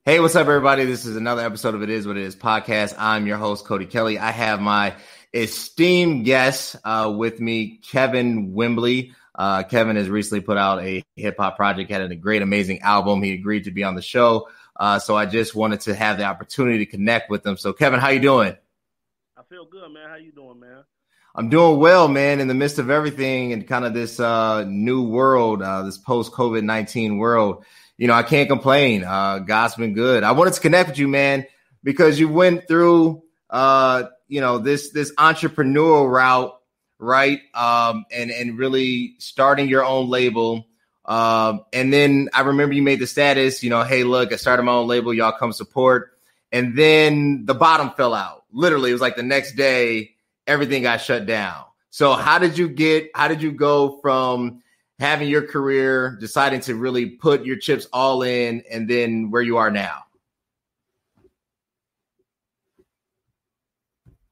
Hey, what's up, everybody? This is another episode of It Is What It Is podcast. I'm your host, Cody Kelly. I have my esteemed guest with me, Kevin Wembley. Kevin has recently put out a hip-hop project, had a great, amazing album. He agreed to be on the show. So I just wanted to have the opportunity to connect with him. So, Kevin, how you doing? I feel good, man. How you doing, man? I'm doing well, man, in the midst of everything and kind of this new world, this post-COVID-19 world. You know, I can't complain. God's been good. I wanted to connect with you, man, because you went through, this entrepreneurial route, right? And really starting your own label. And then I remember you made the status, hey, look, I started my own label. Y'all come support. And then the bottom fell out. Literally, it was like the next day, everything got shut down. So how did you go from having your career, deciding to really put your chips all in, and then where you are now?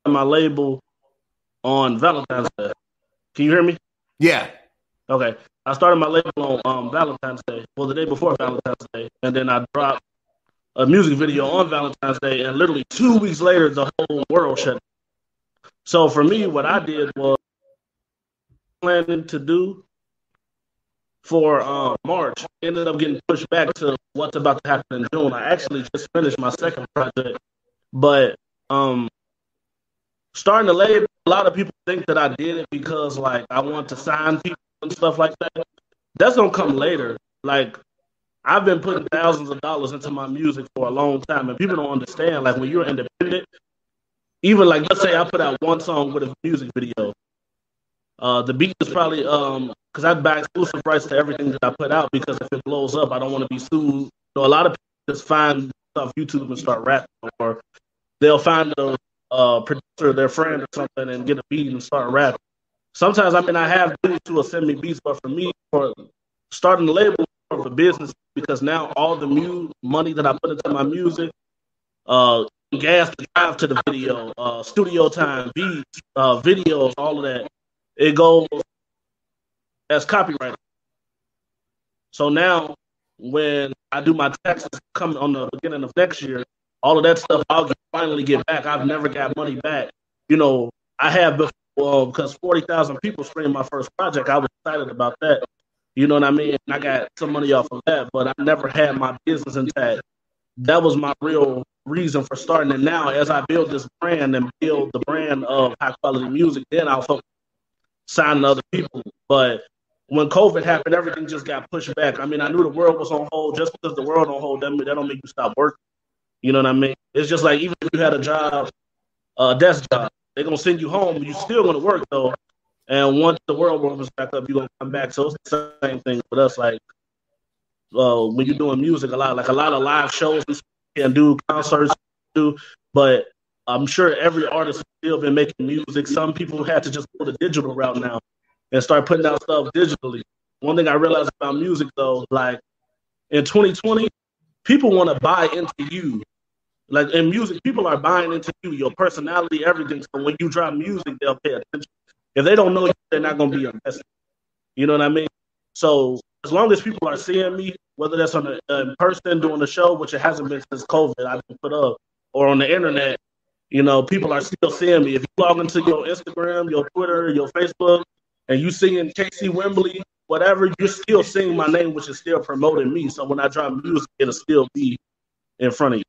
My label on Valentine's Day. Can you hear me? Yeah. Okay. I started my label on Valentine's Day. Well, the day before Valentine's Day. And then I dropped a music video on Valentine's Day. And literally 2 weeks later, the whole world shut down. So for me, what I did was planning to do for March ended up getting pushed back to what's about to happen in June. I actually just finished my second project, but starting the label, a lot of people think that I did it because like I want to sign people and stuff like that. That's gonna come later. Like I've been putting thousands of dollars into my music for a long time, and people don't understand. Like when you're independent, even like let's say I put out one song with a music video. The beat is probably because I buy exclusive rights to everything that I put out because if it blows up, I don't want to be sued. So a lot of people just find stuff YouTube and start rapping, or they'll find a producer, their friend or something, and get a beat and start rapping. Sometimes I have dudes who will send me beats, but for me, for starting the label for a business, because now all the money that I put into my music, gas to drive to the video, studio time, beats, videos, all of that. It goes as copyright. So now when I do my taxes coming on the beginning of next year, all of that stuff I'll finally get back. I've never got money back. I have before because 40,000 people streamed my first project. I was excited about that. You know what I mean? I got some money off of that, but I never had my business intact. That was my real reason for starting. And now as I build this brand and build the brand of high quality music, then I'll focus signing other people. But when COVID happened, everything just got pushed back. I mean, I knew the world was on hold. Just because the world on hold, that don't make you stop working. You know what I mean? It's just like even if you had a job, a desk job, they're going to send you home. You're still going to work, though. And once the world opens back up, you're going to come back. So it's the same thing with us. Like when you're doing music, a lot of live shows you can do, concerts do, but I'm sure every artist has still been making music. Some people had to just go the digital route now and start putting out stuff digitally. One thing I realized about music, though, like in 2020, people want to buy into you. Like in music, people are buying into you, your personality, everything. So when you drop music, they'll pay attention. If they don't know you, they're not going to be invested. You know what I mean? So as long as people are seeing me, whether that's on in person doing the show, which it hasn't been since COVID, I've been put up, or on the internet, people are still seeing me. If you log into your Instagram, your Twitter, your Facebook, and you seeing KC Wembley, whatever, you're still seeing my name, which is still promoting me. So when I drop music, it'll still be in front of you.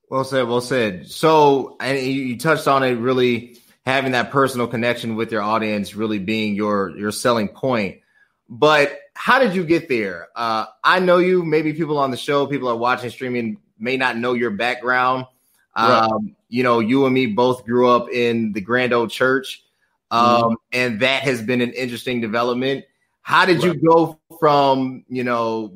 Well said, well said. So, and you touched on it, really having that personal connection with your audience really being your selling point. But how did you get there? I know you, maybe people on the show, people are watching, streaming, may not know your background. Right. You and me both grew up in the Grand Old Church, and that has been an interesting development. How did you go from,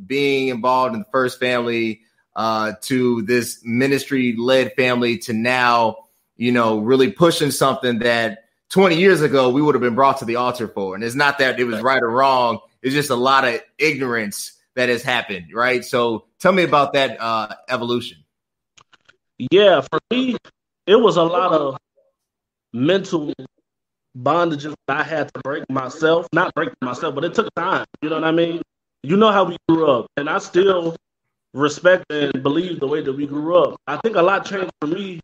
being involved in the first family to this ministry-led family to now, really pushing something that 20 years ago we would have been brought to the altar for? And it's not that it was right or wrong. It's just a lot of ignorance that has happened, right? So tell me about that evolution. Yeah, for me, it was a lot of mental bondages I had to break myself. Not break myself, but it took time. You know what I mean? You know how we grew up. And I still respect and believe the way that we grew up. I think a lot changed for me.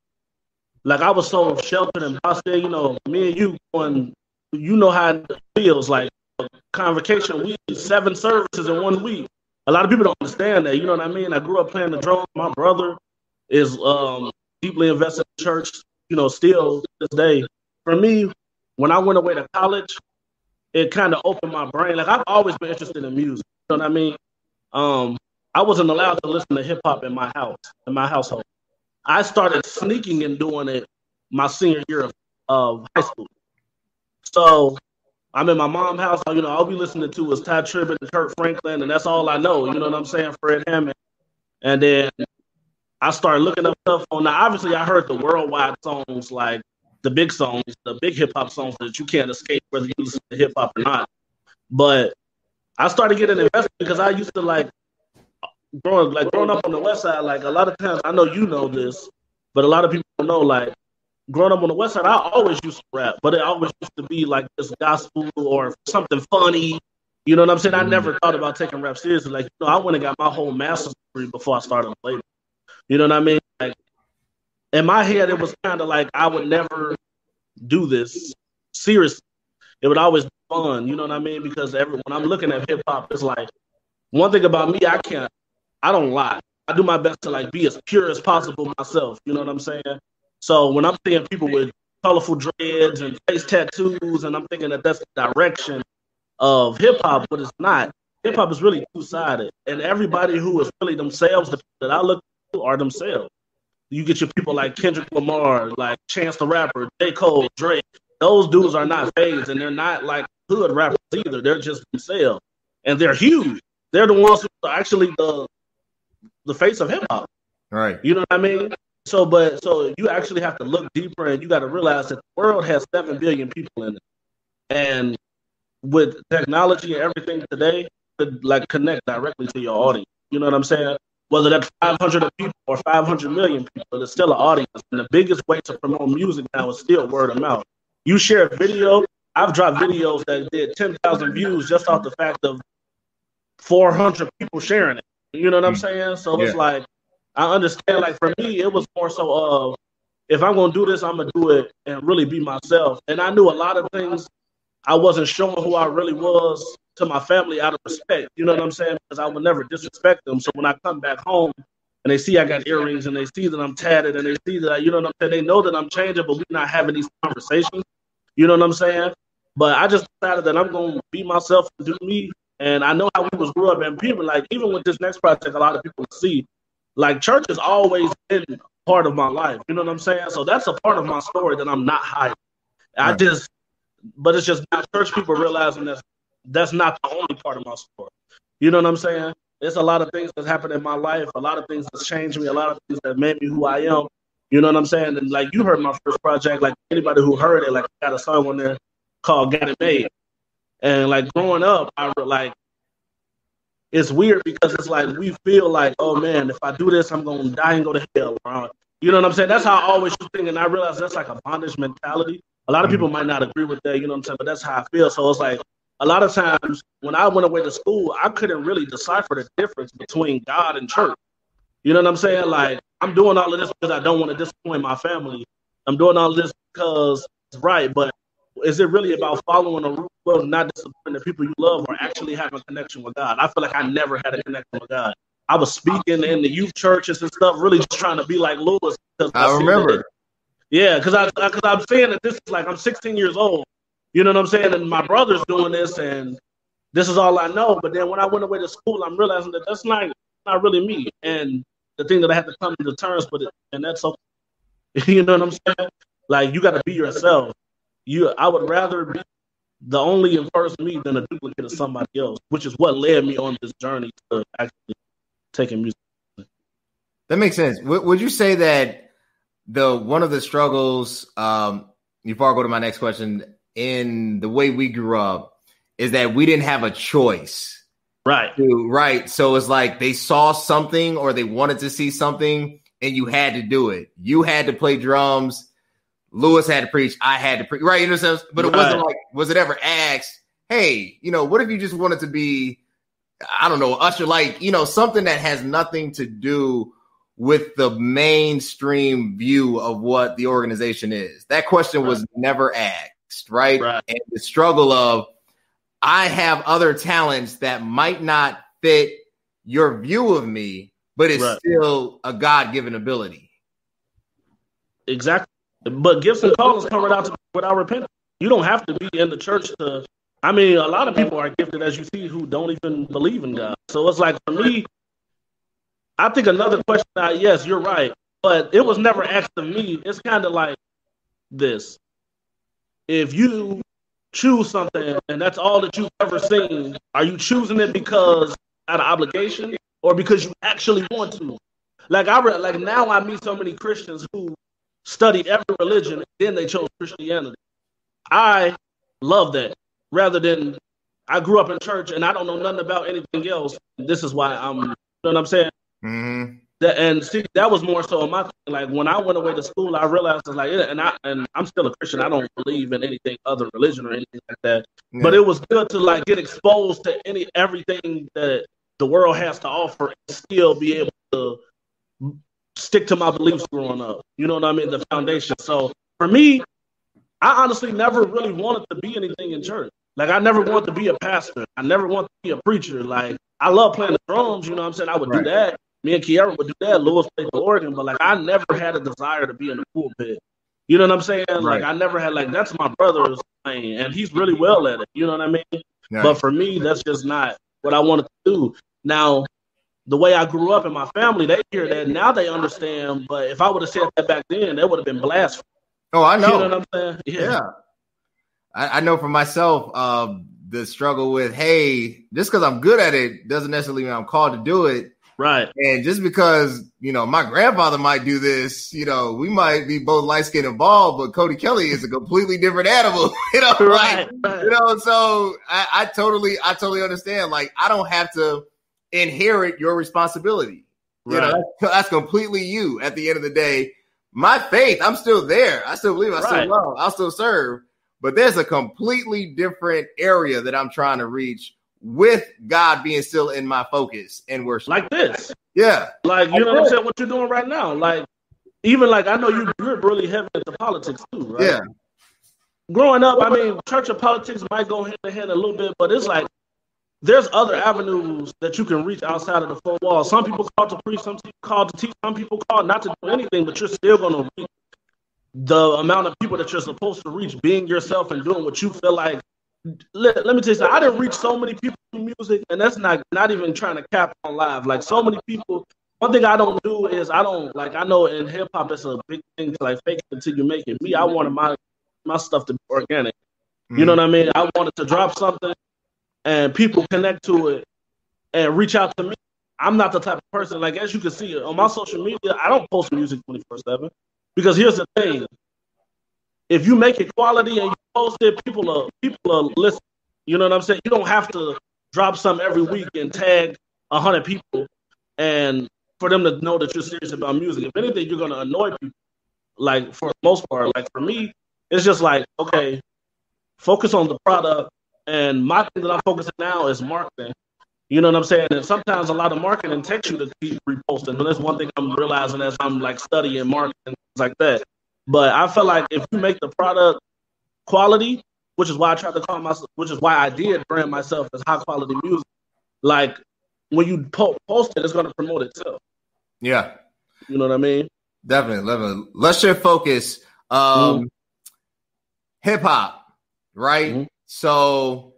Like I was so sheltered and bossed in, me and you going, how it feels like convocation week, 7 services in 1 week. A lot of people don't understand that, you know what I mean? I grew up playing the drums. My brother is deeply invested in church, still to this day. For me, when I went away to college, it kind of opened my brain. Like I've always been interested in music, you know what I mean? I wasn't allowed to listen to hip hop in my household. I started sneaking and doing it my senior year of high school. So I'm in my mom's house. I'll be listening to is Ty Tribbett and Kirk Franklin, and that's all I know. You know what I'm saying? Fred Hammond. And then I started looking up stuff on. Now, obviously, I heard the worldwide songs, like the big songs, the big hip hop songs that you can't escape whether you listen to hip hop or not. But I started getting invested because I used to growing up on the West Side. Like a lot of times, I know you know this, but a lot of people don't know. Like growing up on the West Side, I always used to rap, but it always used to be like this gospel or something funny. You know what I'm saying? I never thought about taking rap seriously. Like, I went and got my whole master's degree before I started on label. You know what I mean? Like, in my head, it was kind of like I would never do this seriously. It would always be fun. You know what I mean? Because when I'm looking at hip hop, it's like one thing about me, I don't lie. I do my best to be as pure as possible myself. You know what I'm saying? So when I'm seeing people with colorful dreads and face tattoos, and I'm thinking that that's the direction of hip hop, but it's not. Hip hop is really two-sided, and everybody who is really themselves, the people that I look to are themselves. You get your people like Kendrick Lamar, like Chance the Rapper, J. Cole, Drake. Those dudes are not fades, and they're not like hood rappers either. They're just themselves, and they're huge. They're the ones who are actually the face of hip hop. Right. You know what I mean? So you actually have to look deeper, and you got to realize that the world has 7 billion people in it, and with technology and everything today, could connect directly to your audience. You know what I'm saying? Whether that's 500 people or 500 million people, it's still an audience. And the biggest way to promote music now is still word of mouth. You share a video. I've dropped videos that did 10,000 views just off the fact of 400 people sharing it. You know what I'm saying? So it's like, I understand, for me, it was more so of, if I'm going to do this, I'm going to do it and really be myself. And I knew a lot of things I wasn't showing who I really was to my family out of respect. You know what I'm saying? Because I would never disrespect them. So when I come back home and they see I got earrings and they see that I'm tatted and they see that, you know what I'm saying? They know that I'm changing, but we're not having these conversations. You know what I'm saying? But I just decided that I'm going to be myself and do me. And I know how we was grew up, and people, even with this next project, a lot of people see, church has always been part of my life. You know what I'm saying? So that's a part of my story that I'm not hiding. Right. But it's just not church people realizing that's not the only part of my story. You know what I'm saying? There's a lot of things that's happened in my life, a lot of things that's changed me, a lot of things that made me who I am. You know what I'm saying? And you heard my first project, anybody who heard it, I got a song on there called Got It Made. And growing up, it's weird because it's we feel oh man, if I do this, I'm going to die and go to hell. You know what I'm saying? That's how I always think. And I realize that's a bondage mentality. A lot of people might not agree with that, you know what I'm saying? But that's how I feel. So it's a lot of times when I went away to school, I couldn't really decipher the difference between God and church. You know what I'm saying? I'm doing all of this because I don't want to disappoint my family. I'm doing all of this because it's right. But is it really about following a rule of not disappointing the people you love or actually having a connection with God? I feel like I never had a connection with God. I was speaking in the youth churches and stuff, really just trying to be like Lewis. I remember. Yeah, because I'm saying that this is I'm 16 years old. You know what I'm saying? And my brother's doing this, and this is all I know. But then when I went away to school, I'm realizing that that's not really me. And the thing that I have to come to terms with it, and that's okay. You know what I'm saying? You got to be yourself. I would rather be the only and first me than a duplicate of somebody else, which is what led me on this journey to actually taking music. That makes sense. Would you say that one of the struggles, before I go to my next question, in the way we grew up, is that we didn't have a choice. Right. Right. So it's they saw something or they wanted to see something and you had to do it. You had to play drums. Lewis had to preach. I had to preach. Right. You know what I'm saying? But it wasn't was it ever asked, hey, what if you just wanted to be I don't know, usher, like, something that has nothing to do with the mainstream view of what the organization is. That question was never asked, right? And the struggle of, I have other talents that might not fit your view of me, but it's still a God-given ability. Exactly. But gifts and callings come without repentance. You don't have to be in the church to. I mean, a lot of people are gifted, as you see, who don't even believe in God. So it's like, for me, I think another question, yes, you're right, but it was never asked of me. It's kind of like this. If you choose something and that's all that you've ever seen, are you choosing it because out of obligation or because you actually want to? Like now I meet so many Christians who studied every religion and then they chose Christianity. I love that. Rather than I grew up in church and I don't know nothing about anything else. This is why you know what I'm saying? Mm-hmm. That was more so in my thing. Like when I went away to school, I realized it's like, and I'm still a Christian. I don't believe in anything other religion or anything like that. Yeah. But it was good to like get exposed to everything that the world has to offer and still be able to stick to my beliefs growing up. You know what I mean? The foundation. So for me, I honestly never really wanted to be anything in church. Like I never wanted to be a pastor. I never wanted to be a preacher. Like I love playing the drums. You know what I'm saying? I would do that. Me and Kiara would do that. Lewis played the organ, but like I never had a desire to be in the pulpit. You know what I'm saying? Like I never had that's my brother's thing, and he's really well at it. You know what I mean? Yeah. But for me, that's just not what I wanted to do. Now, the way I grew up in my family, they hear that now, they understand. But if I would have said that back then, that would have been blasphemy. Oh, I know. You know what I'm saying? Yeah. I know for myself, the struggle with, hey, just because I'm good at it doesn't necessarily mean I'm called to do it. Right. And just because, my grandfather might do this, we might be both light-skinned and bald, but Cody Kelly is a completely different animal, right. So I totally understand. Like, I don't have to inherit your responsibility. Right. That's completely you at the end of the day. My faith, I'm still there. I still believe, I still love, I'll still serve, but there's a completely different area that I'm trying to reach with God being still in my focus and worship. Like this. Yeah. Like, you know what I'm saying? What you're doing right now. Like, even like, I know you're really heavy into politics too, right? Yeah. Growing up, I mean, church and politics might go hand in hand a little bit, but it's like, there's other avenues that you can reach outside of the four walls. Some people call to preach, some people call to teach, some people call not to do anything, but you're still going to reach the amount of people that you're supposed to reach, being yourself and doing what you feel like. Let me tell you something. I didn't reach so many people through music, and that's not even trying to cap on live. Like, so many people, one thing I don't do is I know in hip hop that's a big thing to like fake it until you make it. Me, I wanted my stuff to be organic. Mm-hmm. You know what I mean? I wanted to drop something and people connect to it and reach out to me. I'm not the type of person, like, as you can see on my social media, I don't post music 24/7 because here's the thing. If you make it quality and you post it, people are listening. You know what I'm saying? You don't have to drop something every week and tag 100 people and for them to know that you're serious about music. If anything, you're going to annoy people, like, for the most part. Like, for me, it's just like, okay, focus on the product. And my thing that I'm focusing now is marketing. You know what I'm saying? And sometimes a lot of marketing takes you to keep reposting. But that's one thing I'm realizing as I'm like studying marketing, things like that. But I feel like if you make the product quality, which is why I tried to call myself, which is why I did brand myself as high quality music. Like, when you post it, it's going to promote itself. Yeah. You know what I mean? Definitely. Let's shift focus. Hip hop, right? Mm-hmm. So,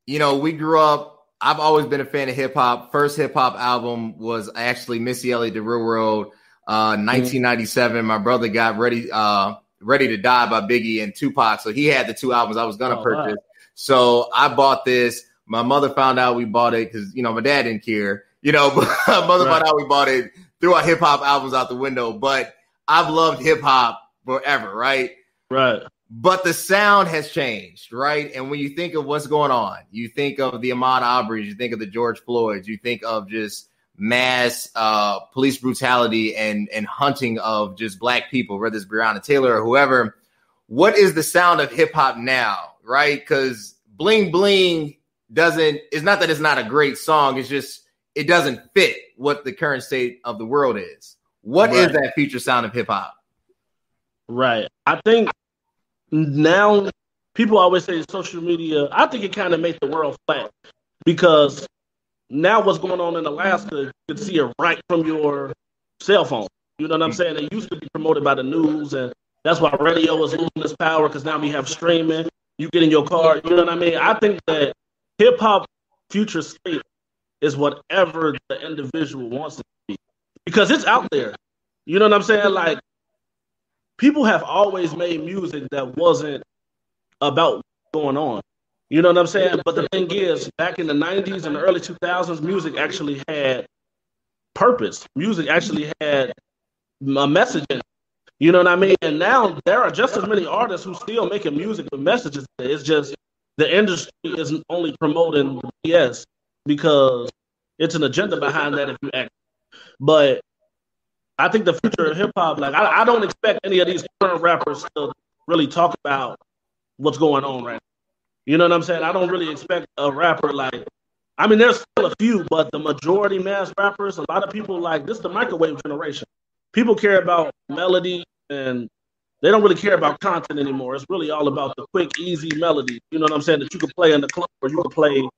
we grew up, I've always been a fan of hip hop. First hip hop album was actually Missy Elliott, The Real World, 1997. My brother got Ready to Die by Biggie and Tupac. So he had the two albums I was going to purchase. Wow. So I bought this. My mother found out we bought it because, my dad didn't care, but my mother found out we bought it, threw our hip hop albums out the window. But I've loved hip hop forever, right? Right. But the sound has changed, right? And when you think of what's going on, you think of the Ahmaud Arbery's, you think of the George Floyds, you think of just mass police brutality and hunting of just black people, whether it's Breonna Taylor or whoever. What is the sound of hip hop now, right? Because bling bling it's not that it's not a great song. It's just, it doesn't fit what the current state of the world is. What is that future sound of hip hop? Right. I think now people always say social media. I think it kind of made the world flat because now what's going on in Alaska, you can see it right from your cell phone. You know what I'm saying? It used to be promoted by the news, and that's why radio is losing its power because now we have streaming. You get in your car. You know what I mean? I think that hip hop future state is whatever the individual wants it to be because it's out there. You know what I'm saying? Like, people have always made music that wasn't about what's going on. You know what I'm saying? But the thing is, back in the 90s and the early 2000s, music actually had purpose. Music actually had a message in it. You know what I mean? And now there are just as many artists who still making music with messages. It's just the industry isn't only promoting BS because it's an agenda behind that if you act. But I think the future of hip hop, like I don't expect any of these current rappers to really talk about what's going on right now. You know what I'm saying? I don't really expect a rapper like, I mean, there's still a few, but the majority mass rappers, a lot of people like this, the microwave generation. People care about melody and they don't really care about content anymore. It's really all about the quick, easy melody. You know what I'm saying? That you can play in the club or you can play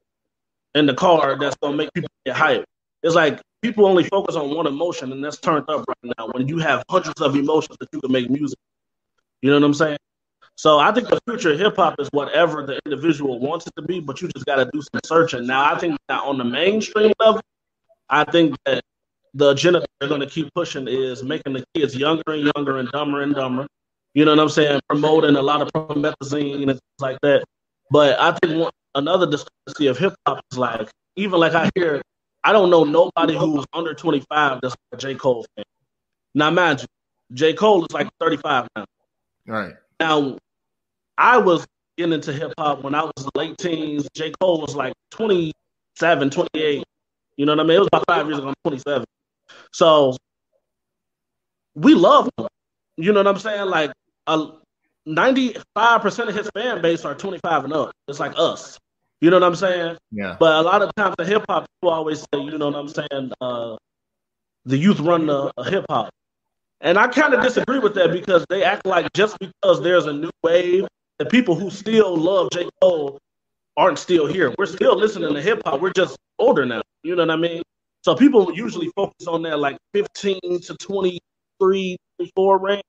in the car that's going to make people get hyped. It's like people only focus on one emotion and that's turned up right now when you have hundreds of emotions that you can make music. You know what I'm saying? So I think the future of hip hop is whatever the individual wants it to be, but you just got to do some searching. Now, I think that on the mainstream level, I think that the agenda they're going to keep pushing is making the kids younger and younger and dumber. You know what I'm saying? Promoting a lot of promethazine and things like that. But I think another discrepancy of hip hop is like, even like I don't know nobody who's under 25 that's a J. Cole fan. Now, imagine, J. Cole is like 35 now. Right. Now, I was getting into hip hop when I was late teens. J. Cole was like 27, 28. You know what I mean? It was about 5 years ago. I'm 27. So we love him. You know what I'm saying? Like 95% of his fan base are 25 and up. It's like us. You know what I'm saying? Yeah. But a lot of times the hip hop people always say, you know what I'm saying? The youth run the hip hop. And I kind of disagree with that because they act like just because there's a new wave, the people who still love J. Cole aren't still here. We're still listening to hip hop. We're just older now. You know what I mean? So people usually focus on that like 15 to 23, 24 range.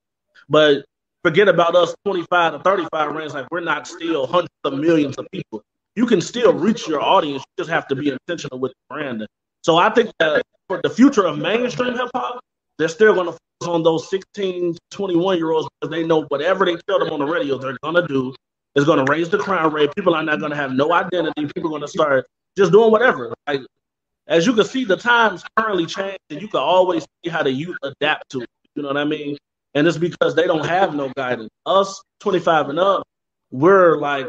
But forget about us 25 to 35 range. Like we're not still hundreds of millions of people. You can still reach your audience. You just have to be intentional with the branding. So I think that for the future of mainstream hip hop, they're still going to focus on those 16 to 21-year-olds because they know whatever they tell them on the radio they're going to do is going to raise the crime rate. People are not going to have no identity. People are going to start just doing whatever. Like, as you can see, the times currently change, and you can always see how the youth adapt to it. You know what I mean? And it's because they don't have no guidance. Us, 25 and up, we're like,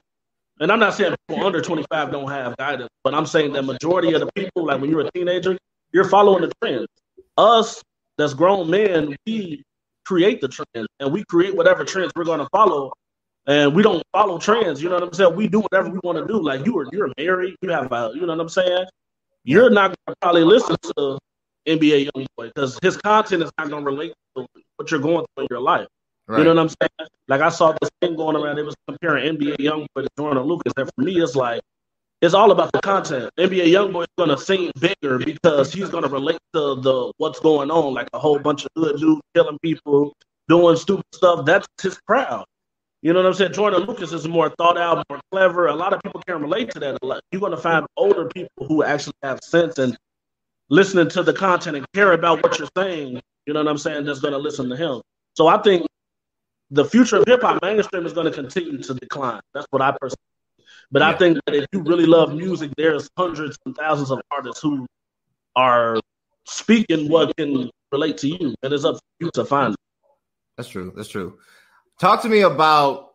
and I'm not saying people under 25 don't have guidance, but I'm saying the majority of the people, like when you're a teenager, you're following the trends. Us, that's grown men, we create the trends, and we create whatever trends we're going to follow, and we don't follow trends. You know what I'm saying? We do whatever we want to do. Like you're married, you have a, you know what I'm saying? You're not going to probably listen to NBA Youngboy because his content is not going to relate to what you're going through in your life. Right. You know what I'm saying? Like I saw this thing going around. It was comparing NBA Youngboy to Jordan Lucas. And for me, it's like, it's all about the content. NBA Youngboy is going to sing bigger because he's going to relate to the what's going on, like a whole bunch of good dudes killing people, doing stupid stuff. That's his crowd. You know what I'm saying? Jordan Lucas is more thought out, more clever. A lot of people can relate to that. A lot. You're going to find older people who actually have sense and listening to the content and care about what you're saying. You know what I'm saying? That's going to listen to him. So I think the future of hip hop mainstream is going to continue to decline. That's what I personally. But I think that if you really love music, there's hundreds and thousands of artists who are speaking what can relate to you, and it's up to you to find it. That's true. That's true. Talk to me about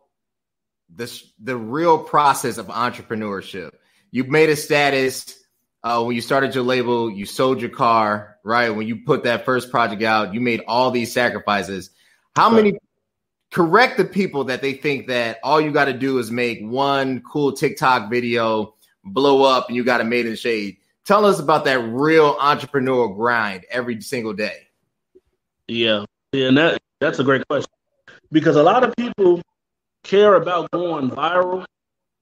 the real process of entrepreneurship. You made a status when you started your label, you sold your car, right? When you put that first project out, you made all these sacrifices. How many correct the people that they think that all you got to do is make one cool TikTok video, blow up and you got a Made in the Shade. Tell us about that real entrepreneurial grind every single day. Yeah, and that's a great question, because a lot of people care about going viral,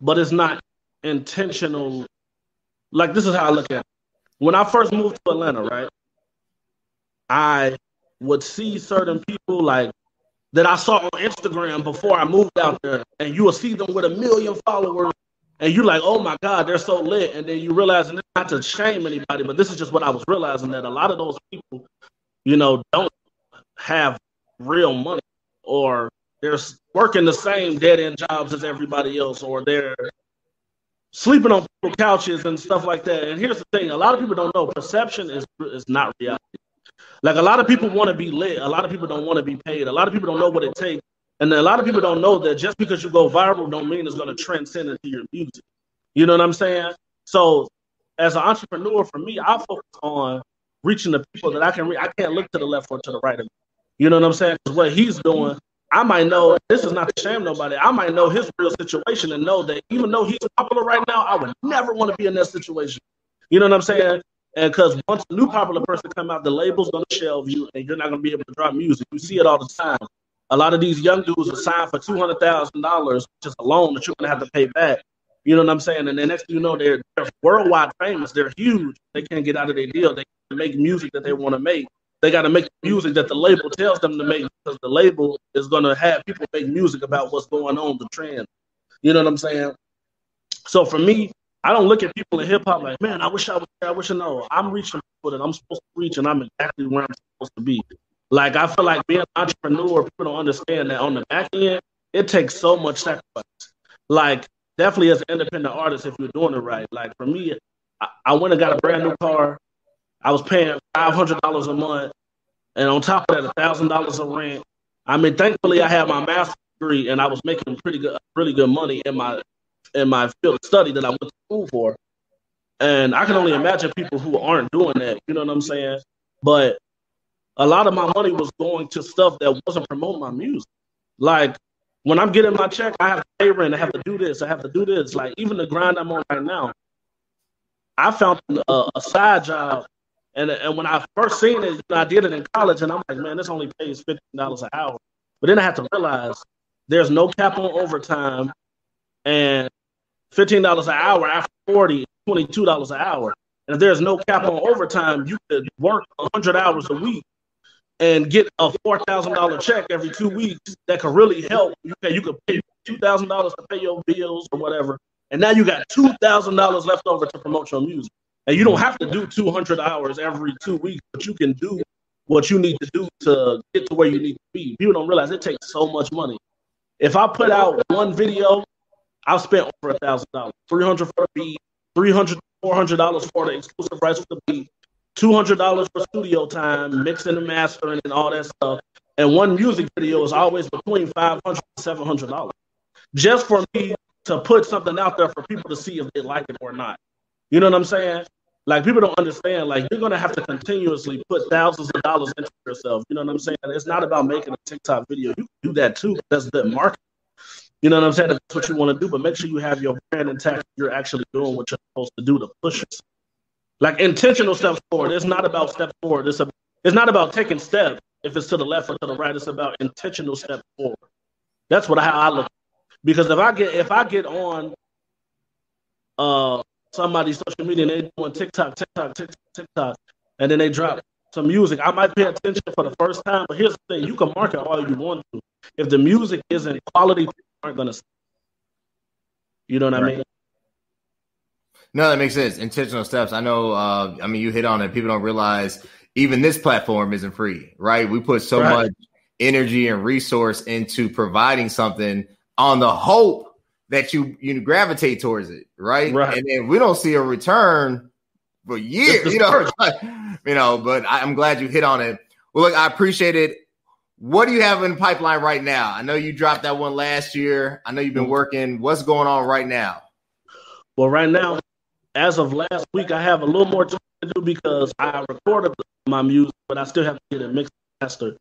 but it's not intentional. Like, this is how I look at it. When I first moved to Atlanta, right, I would see certain people like that I saw on Instagram before I moved out there, and you will see them with 1 million followers, and you're like, oh my God, they're so lit. And then you realize, and it's not to shame anybody, but this is just what I was realizing, that a lot of those people, don't have real money, or they're working the same dead-end jobs as everybody else, or they're sleeping on people's couches and stuff like that. And here's the thing, a lot of people don't know, perception is not reality. Like, a lot of people want to be lit. A lot of people don't want to be paid. A lot of people don't know what it takes. And then a lot of people don't know that just because you go viral don't mean it's going to transcend into your music. You know what I'm saying? So as an entrepreneur, for me, I focus on reaching the people that I can reach. I can't look to the left or to the right of me. You know what I'm saying? Because what he's doing, I might know, this is not to shame nobody, I might know his real situation and know that even though he's popular right now, I would never want to be in that situation. You know what I'm saying? And because once a new popular person come out, the label's going to shelve you, and you're not going to be able to drop music. You see it all the time. A lot of these young dudes are signed for $200,000, which is a loan that you're going to have to pay back. You know what I'm saying? And then next thing you know, they're worldwide famous. They're huge. They can't get out of their deal. They can't make music that they want to make. They got to make music that the label tells them to make, because the label is going to have people make music about what's going on, the trend. You know what I'm saying? So for me, I don't look at people in hip hop like, man, I wish I was there. I wish I know. I'm reaching people that I'm supposed to reach, and I'm exactly where I'm supposed to be. Like, I feel like being an entrepreneur, people don't understand that on the back end, it takes so much sacrifice. Like, definitely as an independent artist, if you're doing it right. Like, for me, I went and got a brand new car. I was paying $500 a month, and on top of that, $1,000 of rent. I mean, thankfully, I had my master's degree, and I was making really good money in my field of study that I went to school for. And I can only imagine people who aren't doing that, you know what I'm saying? But a lot of my money was going to stuff that wasn't promoting my music. Like, when I'm getting my check, I have to pay rent, I have to do this, I have to do this. Like, even the grind I'm on right now, I found a side job. And when I first seen it, I did it in college, and I'm like, man, this only pays $15 an hour. But then I had to realize there's no cap on overtime, and $15 an hour after 40, $22 an hour. And if there's no cap on overtime, you could work 100 hours a week and get a $4,000 check every 2 weeks that could really help. You could pay $2,000 to pay your bills or whatever, and now you got $2,000 left over to promote your music. And you don't have to do 200 hours every 2 weeks, but you can do what you need to do to get to where you need to be. People don't realize it takes so much money. If I put out one video, I've spent over $1,000, $300 for the beat, $300, $400 for the exclusive rights for the beat, $200 for studio time, mixing and mastering and all that stuff. And one music video is always between $500 and $700, just for me to put something out there for people to see if they like it or not. You know what I'm saying? Like, people don't understand, like, you're going to have to continuously put thousands of dollars into yourself. You know what I'm saying? It's not about making a TikTok video. You can do that too. That's the market. You know what I'm saying? That's what you want to do, but make sure you have your brand intact. You're actually doing what you're supposed to do to push it. Like, intentional steps forward. It's not about steps forward. It's not about taking steps if it's to the left or to the right. It's about intentional steps forward. That's how I look. Because if I get on somebody's social media and they doing TikTok, and then they drop some music, I might pay attention for the first time. But here's the thing: you can market all you want to. If the music isn't quality, people aren't gonna. You know what I mean? No, that makes sense. Intentional steps. I know. You hit on it. People don't realize even this platform isn't free, right? We put so much energy and resource into providing something on the hope that you gravitate towards it, right? And then we don't see a return for years, but I'm glad you hit on it. Well, look, I appreciate it. What do you have in the pipeline right now? I know you dropped that one last year. I know you've been working. What's going on right now? Well, right now, as of last week, I have a little more to do because I recorded my music, but I still have to get it mixed and mastered.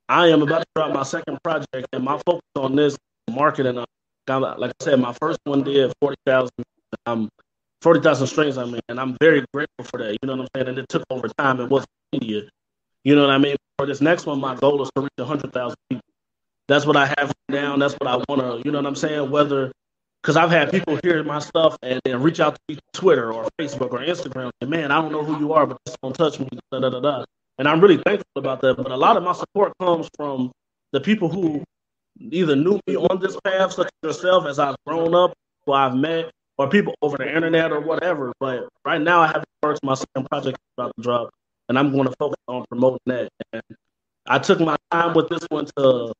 I am about to drop my second project, and my focus on this marketing. Like I said, my first one did 40,000. I'm 40,000 streams, I mean, and I'm very grateful for that. You know what I'm saying? And it took over time. It wasn't immediate. You know what I mean? For this next one, my goal is to reach 100,000 people. That's what I have now. That's what I want to, you know what I'm saying? Because I've had people hear my stuff and then reach out to me on Twitter or Facebook or Instagram and, man, I don't know who you are, but this don't touch me, da, da, da, da. And I'm really thankful about that. But a lot of my support comes from the people who either knew me on this path, such as yourself, as I've grown up, who I've met, or people over the internet or whatever. But right now I haven't worked my second project about to drop, and I'm going to focus on promoting that. And I took my time with this one to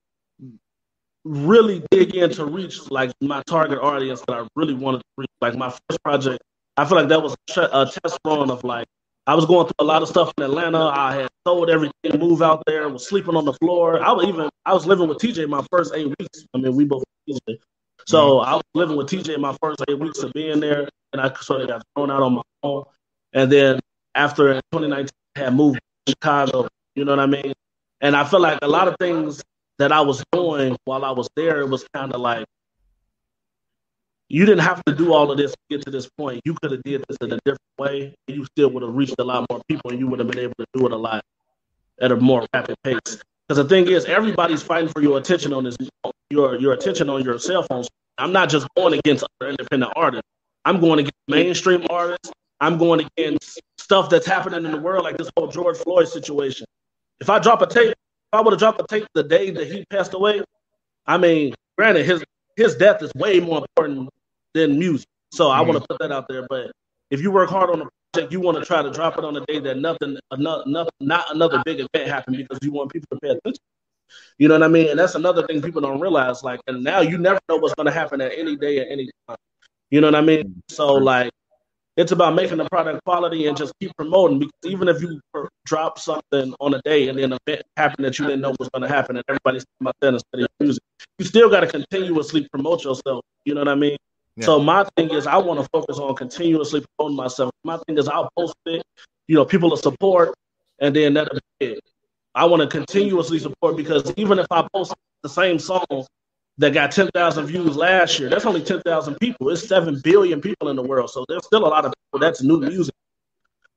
really dig in to reach like my target audience that I really wanted to reach. Like my first project, I feel like that was a test run of like, I was going through a lot of stuff in Atlanta. I had sold everything, moved out there, was sleeping on the floor. I was living with TJ my first 8 weeks. I mean, we both TJ. So I was living with TJ my first 8 weeks of being there, and I sort of got thrown out on my own. And then after 2019, I had moved to Chicago, you know what I mean? And I feel like a lot of things that I was doing while I was there, it was kind of like, you didn't have to do all of this to get to this point. You could have did this in a different way, and you still would have reached a lot more people, and you would have been able to do it a lot at a more rapid pace. Because the thing is, everybody's fighting for your attention on this, your attention on your cell phones. I'm not just going against other independent artists. I'm going against mainstream artists. I'm going against stuff that's happening in the world, like this whole George Floyd situation. If I would have dropped a tape the day that he passed away, I mean, granted, his death is way more important than music. So I want to put that out there. But if you work hard on a project, you want to try to drop it on a day that not another big event happened, because you want people to pay attention. You know what I mean? And that's another thing people don't realize. Like, and now you never know what's going to happen at any day, at any time. You know what I mean? So like, it's about making the product quality and just keep promoting, because even if you drop something on a day and then an event happened that you didn't know was going to happen and everybody's talking about that instead of music, you still got to continuously promote yourself. You know what I mean? Yeah. So my thing is, I want to focus on continuously promoting myself. My thing is, I'll post it, people will support, and then that'll be it. I want to continuously support, because even if I post the same song that got 10,000 views last year, that's only 10,000 people. It's 7 billion people in the world. So there's still a lot of people that's new music.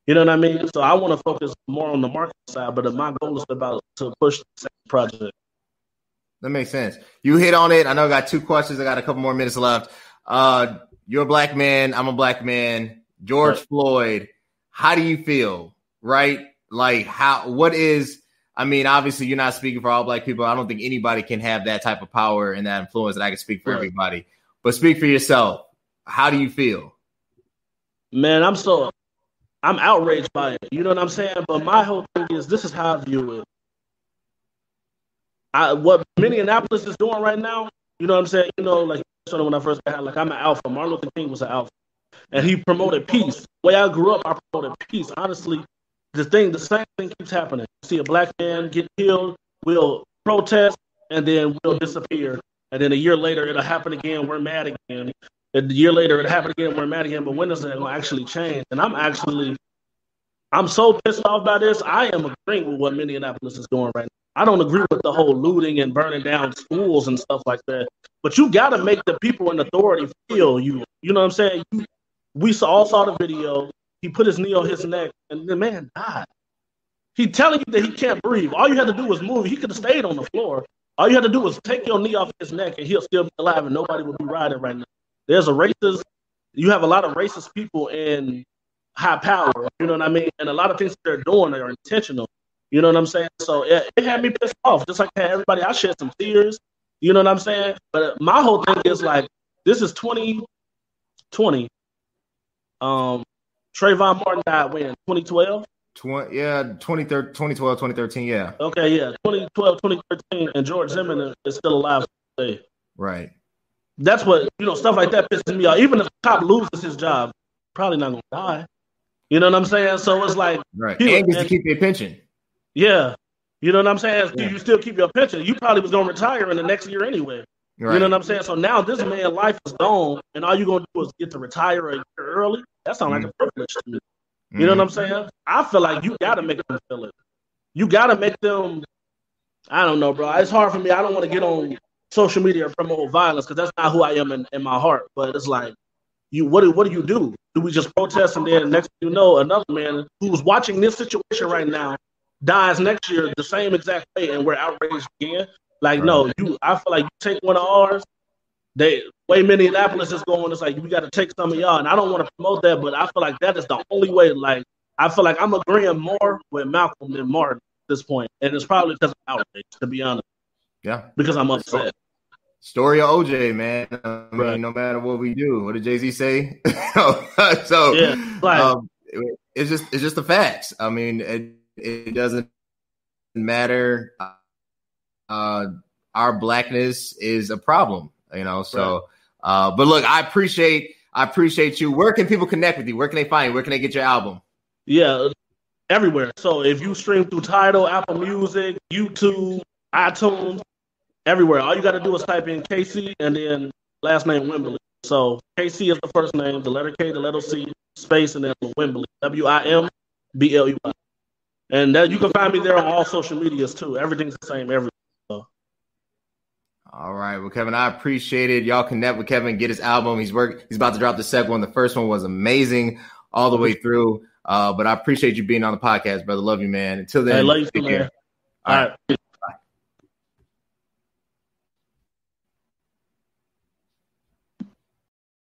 You know what I mean? So I want to focus more on the marketing side, but my goal is to push the second project. That makes sense. You hit on it. I know I got 2 questions. I got a couple more minutes left. You're a black man. I'm a black man. George Floyd. How do you feel? Right? Like obviously you're not speaking for all black people. I don't think anybody can have that type of power and that influence that I can speak for everybody. But speak for yourself. How do you feel? Man, I'm outraged by it. You know what I'm saying? But my whole thing is, this is how I view it. What Minneapolis is doing right now, you know what I'm saying? Like when I first got, like, I'm an alpha. Martin Luther King was an alpha. And he promoted peace. The way I grew up, I promoted peace. Honestly, the same thing keeps happening. You see a black man get killed, we'll protest, and then we'll disappear. And then a year later, it'll happen again, we're mad again. And a year later, it'll happen again, we're mad again. But when is it going to actually change? And I'm so pissed off by this. I am agreeing with what Minneapolis is doing right now. I don't agree with the whole looting and burning down schools and stuff like that. But you got to make the people in authority feel you. You know what I'm saying? We all saw the video. He put his knee on his neck, and the man died. He telling you that he can't breathe. All you had to do was move. He could have stayed on the floor. All you had to do was take your knee off his neck, and he'll still be alive, and nobody would be riding right now. You have a lot of racist people in high power, you know what I mean? And a lot of things that they're doing are intentional. You know what I'm saying? So it had me pissed off. Just like everybody, I shed some tears. You know what I'm saying? But my whole thing is like, this is 2020. Trayvon Martin died when? 2012? 2012, 2013, yeah. Okay, yeah. 2012, 2013, and George Zimmerman is still alive today. Right. That's what, stuff like that pisses me off. Even if the cop loses his job, probably not going to die. You know what I'm saying? So it's like... Right. And gets to keep your pension. Yeah. You know what I'm saying? Yeah. You still keep your pension. You probably was going to retire in the next year anyway. Right. You know what I'm saying? So now this man's life is gone, and all you're going to do is get to retire a year early? That sounds like a privilege to me. You know what I'm saying? I feel like you got to make them feel it. You got to make them... I don't know, bro. It's hard for me. I don't want to get on social media and promote violence, because that's not who I am in my heart. But it's like, what do you do? Do we just protest and then next thing you know, another man who's watching this situation right now dies next year the same exact way, and we're outraged again? Like, no, I feel like you take one of ours. Way Minneapolis is going. It's like we got to take some of y'all, and I don't want to promote that, but I feel like that is the only way. Like, I feel like I'm agreeing more with Malcolm than Martin at this point, and it's probably because of outrage, to be honest. Yeah, because I'm upset. Story of OJ, man. I mean, no matter what we do, what did Jay-Z say? So yeah, it's just the facts. I mean, it doesn't matter. Our blackness is a problem, you know. So, but look, I appreciate you. Where can people connect with you? Where can they find you? Where can they get your album? Yeah, everywhere. So if you stream through Tidal, Apple Music, YouTube, iTunes, everywhere. All you got to do is type in KC and then last name Wimberly. So KC is the first name, the letter K, the letter C, space, and then Wimberly. Wimbley. And that you can find me there on all social medias too. Everything's the same everywhere. So. All right. Well, Kevin, I appreciate it. Y'all connect with Kevin, get his album. He's about to drop the second one. The first one was amazing all the way through. But I appreciate you being on the podcast, brother. Love you, man. Until then, I love you too, man. All right.